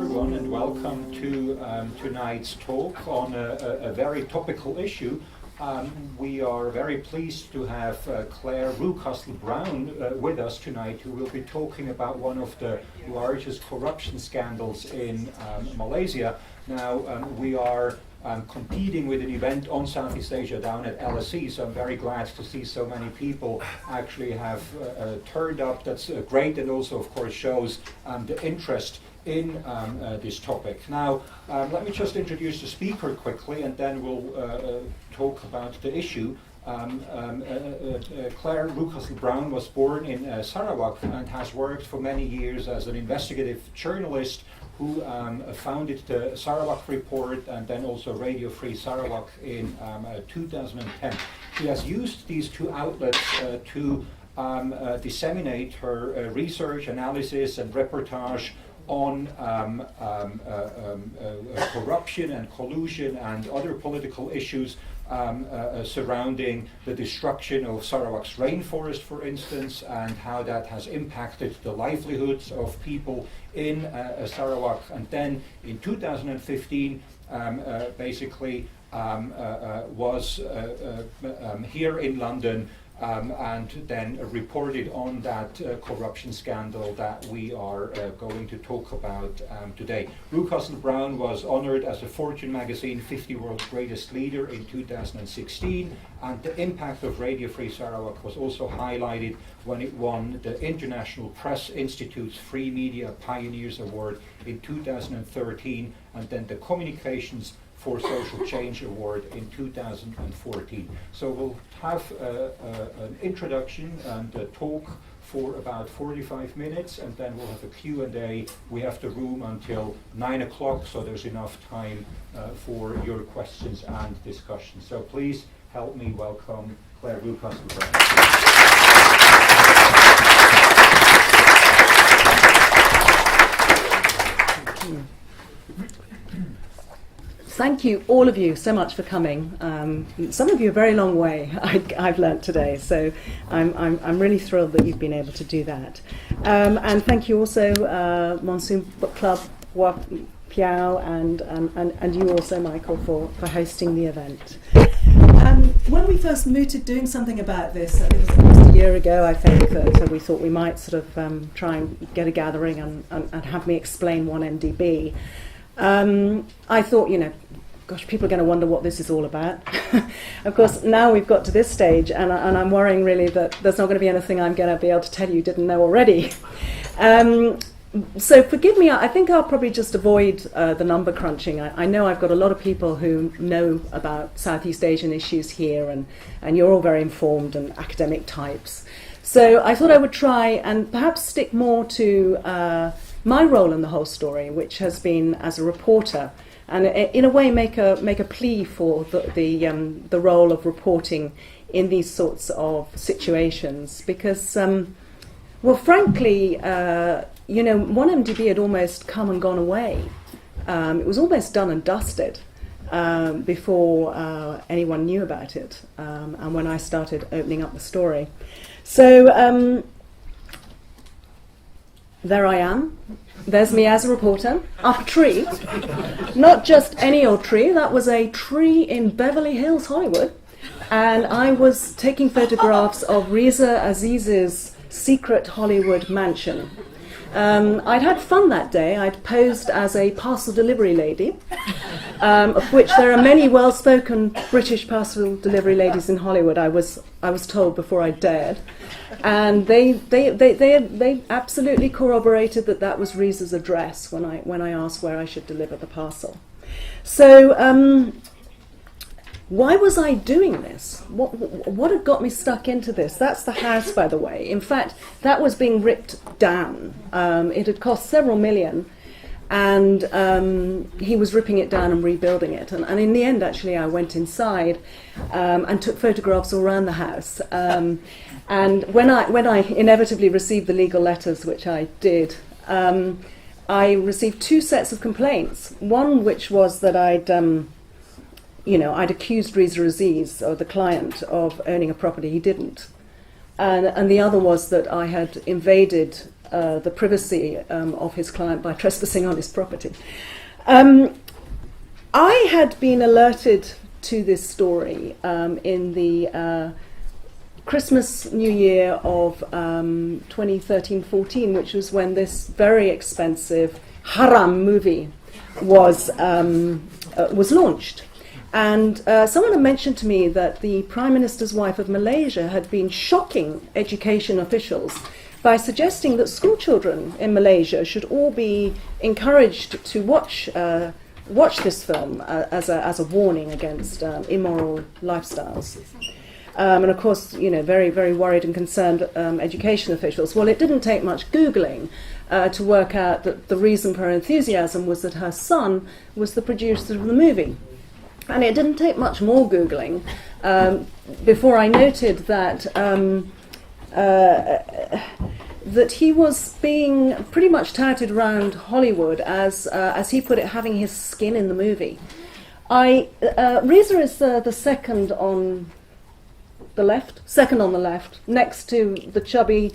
everyone, and welcome to tonight's talk on a very topical issue. We are very pleased to have Clare Rewcastle-Brown with us tonight, who will be talking about one of the largest corruption scandals in Malaysia. Now, we are competing with an event on Southeast Asia down at LSE, so I'm very glad to see so many people actually have turned up. That's great, and also, of course, shows the interest in this topic. Now, let me just introduce the speaker quickly, and then we'll talk about the issue. Clare Rewcastle-Brown was born in Sarawak and has worked for many years as an investigative journalist who founded the Sarawak Report and then also Radio Free Sarawak in 2010. She has used these two outlets to disseminate her research, analysis and reportage on corruption and collusion and other political issues surrounding the destruction of Sarawak's rainforest, for instance, and how that has impacted the livelihoods of people in Sarawak. And then in 2015, basically was here in London and then reported on that corruption scandal that we are going to talk about today. Rewcastle-Brown was honored as a Fortune magazine 50 World's Greatest Leader in 2016, and the impact of Radio Free Sarawak was also highlighted when it won the International Press Institute's Free Media Pioneers Award in 2013, and then the Communications for Social Change Award in 2014. So we'll have an introduction and a talk for about 45 minutes, and then we'll have a Q&A. We have the room until 9 o'clock, so there's enough time for your questions and discussion. So please help me welcome Clare Rewcastle-Brown. Thank you, all of you, so much for coming. Some of you a very long way, I've learnt today, so I'm really thrilled that you've been able to do that. And thank you also, Monsoon Book Club, Pihak, and you also, Michael, for hosting the event. When we first mooted doing something about this, it was almost a year ago, I think, so we thought we might sort of try and get a gathering and have me explain 1MDB. I thought, gosh, people are going to wonder what this is all about. Of course, now we've got to this stage, and I'm worrying really that there's not going to be anything I'm going to be able to tell you didn't know already. So forgive me, I think I'll probably just avoid the number crunching. I know I've got a lot of people who know about Southeast Asian issues here, and you're all very informed and academic types. So I thought I would try and perhaps stick more to my role in the whole story, which has been as a reporter, and in a way make a plea for the role of reporting in these sorts of situations, because well, frankly, 1MDB had almost come and gone away. It was almost done and dusted before anyone knew about it, and when I started opening up the story. So there I am. There's me as a reporter, up a tree. Not just any old tree, that was a tree in Beverly Hills, Hollywood. And I was taking photographs of Riza Aziz's secret Hollywood mansion. I'd had fun that day. I'd posed as a parcel delivery lady, of which there are many well-spoken British parcel delivery ladies in Hollywood, I was told before I dared. And they absolutely corroborated that was Riza's address when I asked where I should deliver the parcel. So why was I doing this? What had got me stuck into this? That's the house, by the way. In fact, that was being ripped down. It had cost several million, and he was ripping it down and rebuilding it. And in the end, actually, I went inside and took photographs all around the house. And when I inevitably received the legal letters, which I did, I received two sets of complaints. One which was that I'd accused Riza Aziz, or the client, of owning a property he didn't. And the other was that I had invaded the privacy of his client by trespassing on his property. I had been alerted to this story in the Christmas, New Year of 2013-14, which was when this very expensive haram movie was launched. And someone had mentioned to me that the Prime Minister's wife of Malaysia had been shocking education officials by suggesting that school children in Malaysia should all be encouraged to watch this film as a warning against immoral lifestyles. And of course, very, very worried and concerned education officials. Well, it didn't take much Googling to work out that the reason for her enthusiasm was that her son was the producer of the movie. And it didn't take much more Googling before I noted that that he was being pretty much touted around Hollywood as he put it, having his skin in the movie. Reza is the second on the left, next to the chubby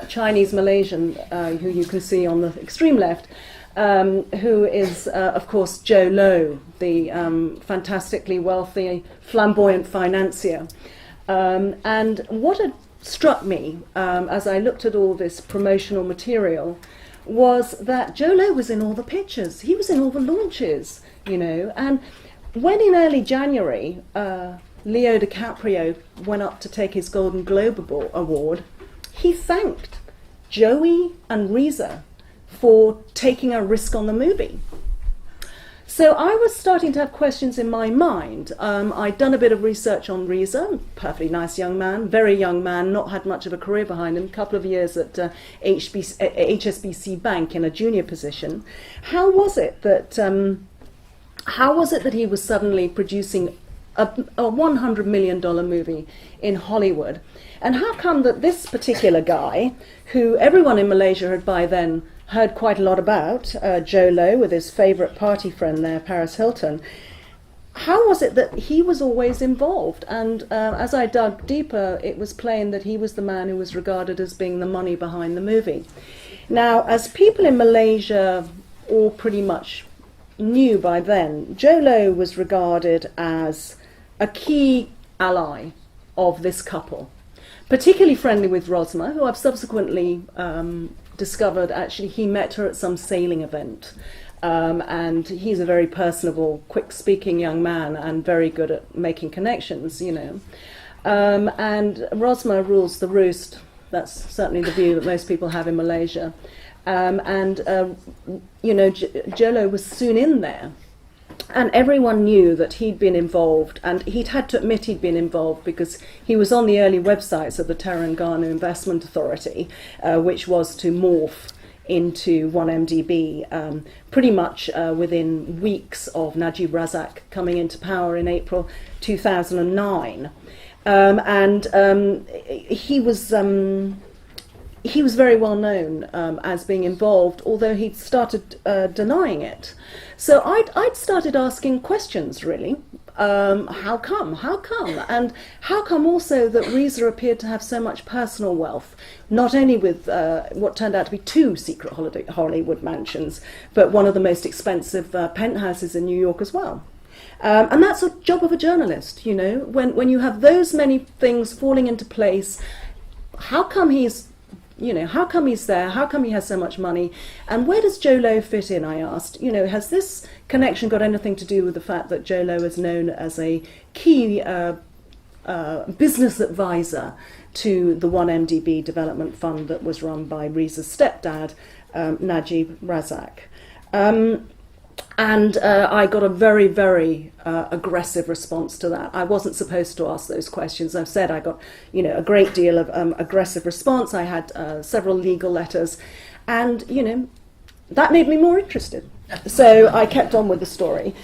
Chinese Malaysian who you can see on the extreme left, who is, of course, Joe Low, the fantastically wealthy, flamboyant financier. And what had struck me as I looked at all this promotional material was that Joe Low was in all the pictures. He was in all the launches, And when in early January, Leo DiCaprio went up to take his Golden Globe award, he thanked Joey and Reza for taking a risk on the movie. So I was starting to have questions in my mind. I'd done a bit of research on Reza, perfectly nice young man, very young man, not had much of a career behind him, a couple of years at HSBC Bank in a junior position. How was it that he was suddenly producing a $100 million movie in Hollywood? And how come that this particular guy, who everyone in Malaysia had by then heard quite a lot about, Joe Low with his favourite party friend there, Paris Hilton, how was it that he was always involved? And as I dug deeper, it was plain that he was the man who was regarded as being the money behind the movie. Now, as people in Malaysia all pretty much knew by then, Joe Low was regarded as a key ally of this couple, particularly friendly with Rosma, who I've subsequently discovered actually he met her at some sailing event. And he's a very personable, quick-speaking young man and very good at making connections, And Rosma rules the roost. That's certainly the view that most people have in Malaysia. Jolo was soon in there. And everyone knew that he'd been involved, and he'd had to admit he'd been involved because he was on the early websites of the Terengganu Investment Authority, which was to morph into 1MDB pretty much within weeks of Najib Razak coming into power in April 2009. He was very well known as being involved, although he'd started denying it. So I'd started asking questions, really. How come? And how come also that Reza appeared to have so much personal wealth, not only with what turned out to be 2 secret Hollywood mansions, but one of the most expensive penthouses in New York as well. And that's a job of a journalist, when you have those many things falling into place. How come he's there? How come he has so much money? And where does Joe Low fit in, I asked. Has this connection got anything to do with the fact that Joe Low is known as a key business advisor to the 1MDB development fund that was run by Reza's stepdad, Najib Razak? And I got a very, very aggressive response to that. I wasn't supposed to ask those questions. I've said I got, a great deal of aggressive response. I had several legal letters, and that made me more interested. So I kept on with the story.